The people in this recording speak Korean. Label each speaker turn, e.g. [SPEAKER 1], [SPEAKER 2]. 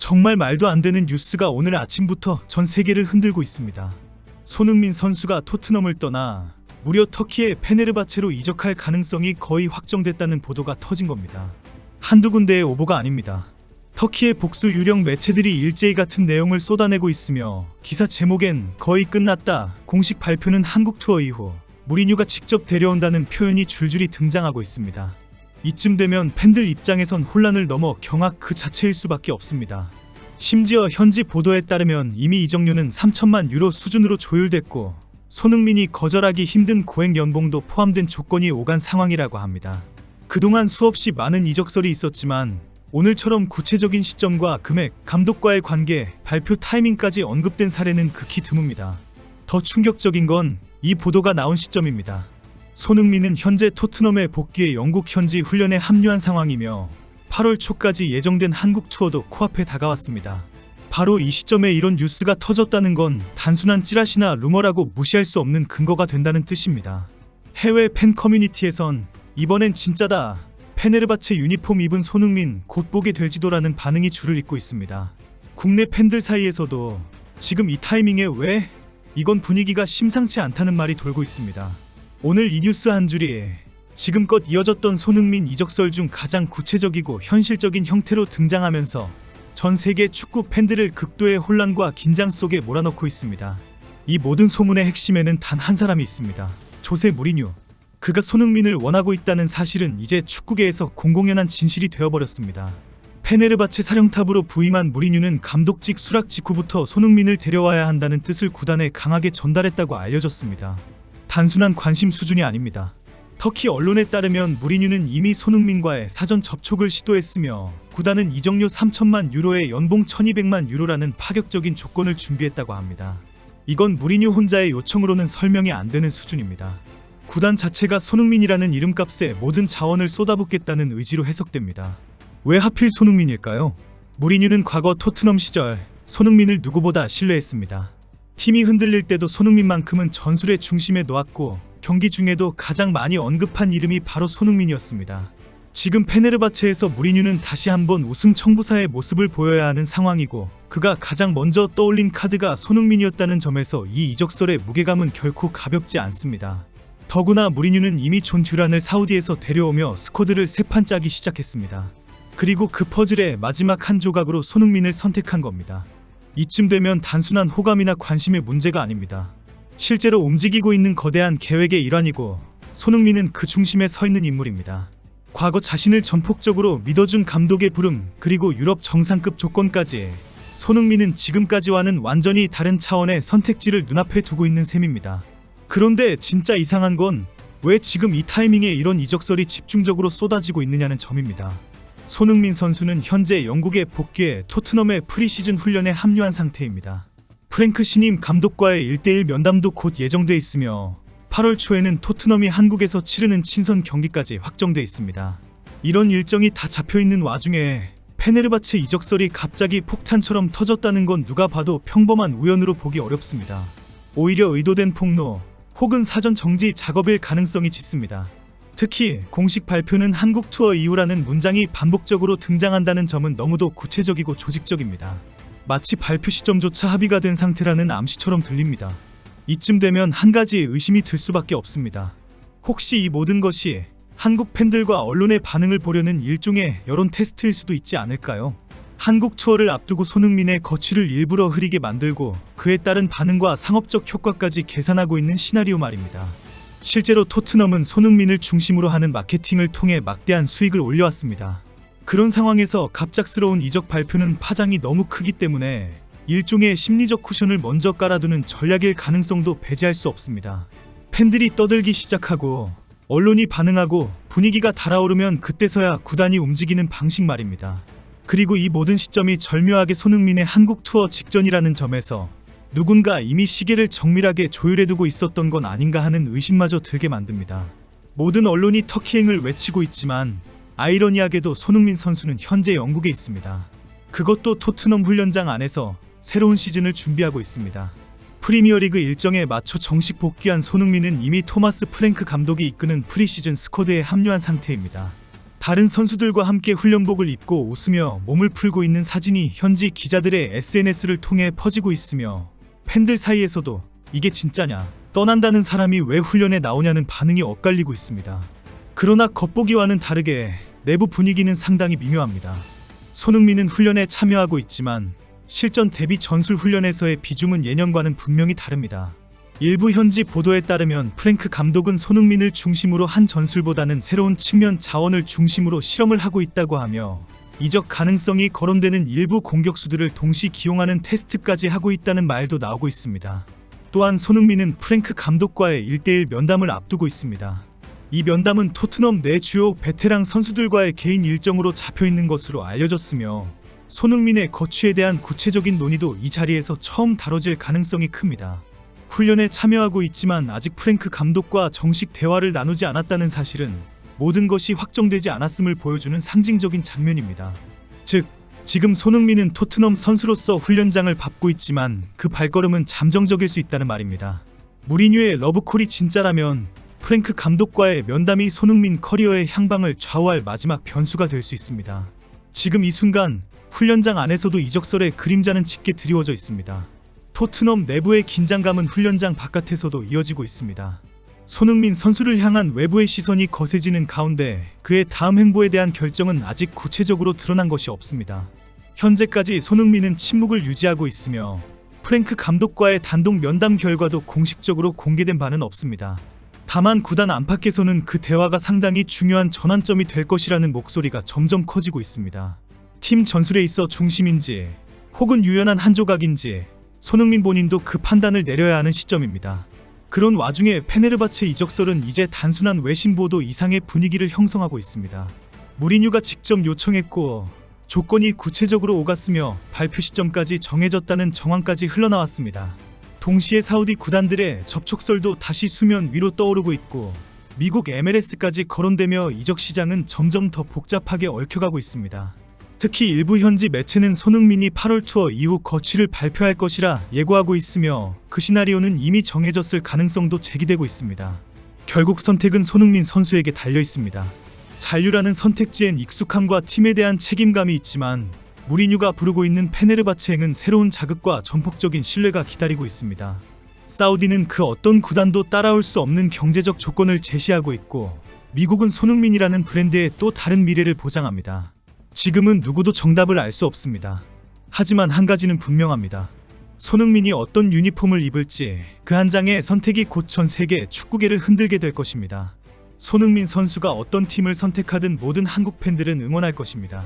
[SPEAKER 1] 정말 말도 안 되는 뉴스가 오늘 아침부터 전 세계를 흔들고 있습니다. 손흥민 선수가 토트넘을 떠나 무려 터키의 페네르바체로 이적할 가능성이 거의 확정됐다는 보도가 터진 겁니다. 한두 군데의 오보가 아닙니다. 터키의 복수 유력 매체들이 일제히 같은 내용을 쏟아내고 있으며 기사 제목엔 거의 끝났다, 공식 발표는 한국 투어 이후 무리뉴가 직접 데려온다는 표현이 줄줄이 등장하고 있습니다. 이쯤 되면 팬들 입장에선 혼란을 넘어 경악 그 자체일 수밖에 없습니다. 심지어 현지 보도에 따르면 이미 이적료는 3천만 유로 수준으로 조율됐고 손흥민이 거절하기 힘든 고액 연봉도 포함된 조건이 오간 상황이라고 합니다. 그동안 수없이 많은 이적설이 있었지만 오늘처럼 구체적인 시점과 금액, 감독과의 관계, 발표 타이밍까지 언급된 사례는 극히 드뭅니다. 더 충격적인 건 이 보도가 나온 시점입니다. 손흥민은 현재 토트넘에 복귀해 영국 현지 훈련에 합류한 상황이며 8월 초까지 예정된 한국 투어도 코앞에 다가왔습니다. 바로 이 시점에 이런 뉴스가 터졌다는 건 단순한 찌라시나 루머라고 무시할 수 없는 근거가 된다는 뜻입니다. 해외 팬 커뮤니티에선 이번엔 진짜다, 페네르바체 유니폼 입은 손흥민 곧 보게 될지도라는 반응이 줄을 잇고 있습니다. 국내 팬들 사이에서도 지금 이 타이밍에 왜? 이건 분위기가 심상치 않다는 말이 돌고 있습니다. 오늘 이 뉴스 한 줄이 지금껏 이어졌던 손흥민 이적설 중 가장 구체적이고 현실적인 형태로 등장하면서 전 세계 축구 팬들을 극도의 혼란과 긴장 속에 몰아넣고 있습니다. 이 모든 소문의 핵심에는 단 한 사람이 있습니다. 조세 무리뉴. 그가 손흥민을 원하고 있다는 사실은 이제 축구계에서 공공연한 진실이 되어버렸습니다. 페네르바체 사령탑으로 부임한 무리뉴는 감독직 수락 직후부터 손흥민을 데려와야 한다는 뜻을 구단에 강하게 전달했다고 알려졌습니다. 단순한 관심 수준이 아닙니다. 터키 언론에 따르면 무리뉴는 이미 손흥민과의 사전 접촉을 시도했으며 구단은 이적료 3천만 유로에 연봉 1200만 유로라는 파격적인 조건을 준비했다고 합니다. 이건 무리뉴 혼자의 요청으로는 설명이 안 되는 수준입니다. 구단 자체가 손흥민이라는 이름값에 모든 자원을 쏟아붓겠다는 의지로 해석됩니다. 왜 하필 손흥민일까요? 무리뉴는 과거 토트넘 시절 손흥민을 누구보다 신뢰했습니다. 팀이 흔들릴 때도 손흥민만큼은 전술의 중심에 놓았고 경기 중에도 가장 많이 언급한 이름이 바로 손흥민이었습니다. 지금 페네르바체에서 무리뉴는 다시 한번 우승 청부사의 모습을 보여야 하는 상황이고 그가 가장 먼저 떠올린 카드가 손흥민이었다는 점에서 이 이적설의 무게감은 결코 가볍지 않습니다. 더구나 무리뉴는 이미 존 듀란을 사우디에서 데려오며 스쿼드를 세 판 짜기 시작했습니다. 그리고 그 퍼즐의 마지막 한 조각으로 손흥민을 선택한 겁니다. 이쯤 되면 단순한 호감이나 관심의 문제가 아닙니다. 실제로 움직이고 있는 거대한 계획의 일환이고 손흥민은 그 중심에 서 있는 인물입니다. 과거 자신을 전폭적으로 믿어준 감독의 부름, 그리고 유럽 정상급 조건까지 손흥민은 지금까지와는 완전히 다른 차원의 선택지를 눈앞에 두고 있는 셈입니다. 그런데 진짜 이상한 건 왜 지금 이 타이밍에 이런 이적설이 집중적으로 쏟아지고 있느냐는 점입니다. 손흥민 선수는 현재 영국에 복귀해 토트넘의 프리시즌 훈련에 합류한 상태입니다. 프랭크 신임 감독과의 1대1 면담도 곧 예정돼 있으며 8월 초에는 토트넘이 한국에서 치르는 친선 경기까지 확정돼 있습니다. 이런 일정이 다 잡혀있는 와중에 페네르바체 이적설이 갑자기 폭탄처럼 터졌다는 건 누가 봐도 평범한 우연으로 보기 어렵습니다. 오히려 의도된 폭로 혹은 사전 정지 작업일 가능성이 짙습니다. 특히 공식 발표는 한국 투어 이후라는 문장이 반복적으로 등장한다는 점은 너무도 구체적이고 조직적입니다. 마치 발표 시점조차 합의가 된 상태라는 암시처럼 들립니다. 이쯤 되면 한 가지 의심이 들 수밖에 없습니다. 혹시 이 모든 것이 한국 팬들과 언론의 반응을 보려는 일종의 여론 테스트일 수도 있지 않을까요? 한국 투어를 앞두고 손흥민의 거취를 일부러 흐리게 만들고 그에 따른 반응과 상업적 효과까지 계산하고 있는 시나리오 말입니다. 실제로 토트넘은 손흥민을 중심으로 하는 마케팅을 통해 막대한 수익을 올려왔습니다. 그런 상황에서 갑작스러운 이적 발표는 파장이 너무 크기 때문에 일종의 심리적 쿠션을 먼저 깔아두는 전략일 가능성도 배제할 수 없습니다. 팬들이 떠들기 시작하고 언론이 반응하고 분위기가 달아오르면 그때서야 구단이 움직이는 방식 말입니다. 그리고 이 모든 시점이 절묘하게 손흥민의 한국 투어 직전이라는 점에서 누군가 이미 시계를 정밀하게 조율해두고 있었던 건 아닌가 하는 의심마저 들게 만듭니다. 모든 언론이 터키행을 외치고 있지만 아이러니하게도 손흥민 선수는 현재 영국에 있습니다. 그것도 토트넘 훈련장 안에서 새로운 시즌을 준비하고 있습니다. 프리미어리그 일정에 맞춰 정식 복귀한 손흥민은 이미 토마스 프랭크 감독이 이끄는 프리시즌 스쿼드에 합류한 상태입니다. 다른 선수들과 함께 훈련복을 입고 웃으며 몸을 풀고 있는 사진이 현지 기자들의 SNS를 통해 퍼지고 있으며 팬들 사이에서도 이게 진짜냐, 떠난다는 사람이 왜 훈련에 나오냐는 반응이 엇갈리고 있습니다. 그러나 겉보기와는 다르게 내부 분위기는 상당히 미묘합니다. 손흥민은 훈련에 참여하고 있지만 실전 대비 전술 훈련에서의 비중은 예년과는 분명히 다릅니다. 일부 현지 보도에 따르면 프랭크 감독은 손흥민을 중심으로 한 전술보다는 새로운 측면 자원을 중심으로 실험을 하고 있다고 하며 이적 가능성이 거론되는 일부 공격수들을 동시 기용하는 테스트까지 하고 있다는 말도 나오고 있습니다. 또한 손흥민은 프랭크 감독과의 1대1 면담을 앞두고 있습니다. 이 면담은 토트넘 내 주요 베테랑 선수들과의 개인 일정으로 잡혀있는 것으로 알려졌으며 손흥민의 거취에 대한 구체적인 논의도 이 자리에서 처음 다뤄질 가능성이 큽니다. 훈련에 참여하고 있지만 아직 프랭크 감독과 정식 대화를 나누지 않았다는 사실은 모든 것이 확정되지 않았음을 보여주는 상징적인 장면입니다. 즉, 지금 손흥민은 토트넘 선수로서 훈련장을 밟고 있지만 그 발걸음은 잠정적일 수 있다는 말입니다. 무리뉴의 러브콜이 진짜라면 프랭크 감독과의 면담이 손흥민 커리어의 향방을 좌우할 마지막 변수가 될 수 있습니다. 지금 이 순간 훈련장 안에서도 이적설의 그림자는 짙게 드리워져 있습니다. 토트넘 내부의 긴장감은 훈련장 바깥에서도 이어지고 있습니다. 손흥민 선수를 향한 외부의 시선이 거세지는 가운데 그의 다음 행보에 대한 결정은 아직 구체적으로 드러난 것이 없습니다. 현재까지 손흥민은 침묵을 유지하고 있으며 프랭크 감독과의 단독 면담 결과도 공식적으로 공개된 바는 없습니다. 다만 구단 안팎에서는 그 대화가 상당히 중요한 전환점이 될 것이라는 목소리가 점점 커지고 있습니다. 팀 전술에 있어 중심인지 혹은 유연한 한 조각인지 손흥민 본인도 그 판단을 내려야 하는 시점입니다. 그런 와중에 페네르바체 이적설은 이제 단순한 외신 보도 이상의 분위기를 형성하고 있습니다. 무리뉴가 직접 요청했고 조건이 구체적으로 오갔으며 발표 시점까지 정해졌다는 정황까지 흘러나왔습니다. 동시에 사우디 구단들의 접촉설도 다시 수면 위로 떠오르고 있고 미국 MLS까지 거론되며 이적 시장은 점점 더 복잡하게 얽혀가고 있습니다. 특히 일부 현지 매체는 손흥민이 8월 투어 이후 거취를 발표할 것이라 예고하고 있으며 그 시나리오는 이미 정해졌을 가능성도 제기되고 있습니다. 결국 선택은 손흥민 선수에게 달려 있습니다. 잔류라는 선택지엔 익숙함과 팀에 대한 책임감이 있지만 무리뉴가 부르고 있는 페네르바체행은 새로운 자극과 전폭적인 신뢰가 기다리고 있습니다. 사우디는 그 어떤 구단도 따라올 수 없는 경제적 조건을 제시하고 있고 미국은 손흥민이라는 브랜드의 또 다른 미래를 보장합니다. 지금은 누구도 정답을 알 수 없습니다. 하지만 한 가지는 분명합니다. 손흥민이 어떤 유니폼을 입을지 그 한 장의 선택이 곧 전 세계 축구계를 흔들게 될 것입니다. 손흥민 선수가 어떤 팀을 선택하든 모든 한국 팬들은 응원할 것입니다.